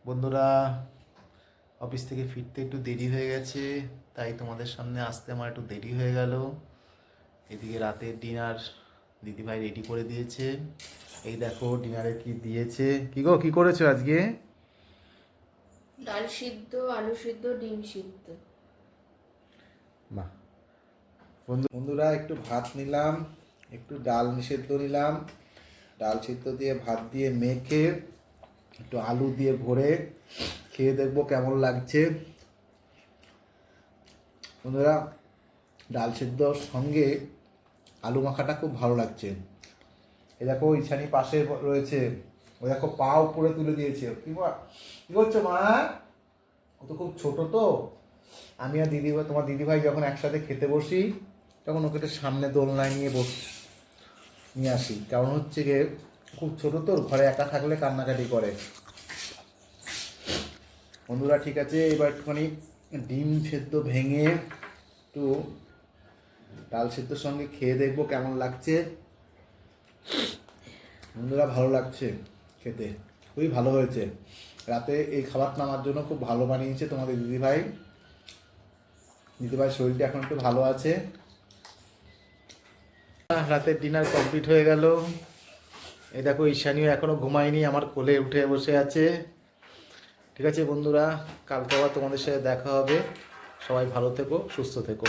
বন্ধুরা, অফিস থেকে ফিরতে একটু দেরি হয়ে গেছে, তাই তোমাদের সামনে আসতে আমার একটু দেরি হয়ে গেল। এদিকে রাতের ডিনার দিদিভাই রেডি করে দিয়েছে। এই দেখো ডিনারে কি দিয়েছে। কি গো, কি করেছো আজকে? ডাল সিদ্ধ, আলু সিদ্ধ, ডিম সিদ্ধ। বাহ। বন্ধুরা, একটু ভাত নিলাম, একটু ডাল সিদ্ধ নিলাম। ডাল সিদ্ধ দিয়ে ভাত দিয়ে মেখে একটু আলু দিয়ে ভরে খেয়ে দেখবো কেমন লাগছে। বন্ধুরা, ডাল সিদ্ধর সঙ্গে আলু মাখাটা খুব ভালো লাগছে। এ দেখো ইছানি পাশে রয়েছে, ও দেখো পা উপরে তুলে দিয়েছে। কি করছো মা? ও তো খুব ছোট তো। আমি আর দিদিভাই, তোমার দিদিভাই যখন একসাথে খেতে বসি তখন ওকে তো সামনে দোলনায় নিয়ে আসি। কারণ হচ্ছে গিয়ে খুব ছোট তো, ঘরে একা থাকলে কান্নাকাটি করে। বন্ধুরা ঠিক আছে, এবার একটুখানি ডিম সেদ্ধ ভেঙে একটু ডাল সেদ্ধর সঙ্গে খেয়ে দেখবো কেমন লাগছে। বন্ধুরা, ভালো লাগছে খেতে, খুবই ভালো হয়েছে। রাতে এই খাবারটা আমার জন্য খুব ভালো বানিয়েছে তোমাদের দিদিভাই। দিদিভাই শরীরটা এখন একটু ভালো আছে। রাতের ডিনার কমপ্লিট হয়ে গেল। এই দেখো ঈশানীও এখনো ঘুমায়নি, আমার কোলে উঠে বসে আছে। ঠিক আছে বন্ধুরা, কালকে আবার তোমাদের সাথে দেখা হবে। সবাই ভালো থেকো, সুস্থ থেকো।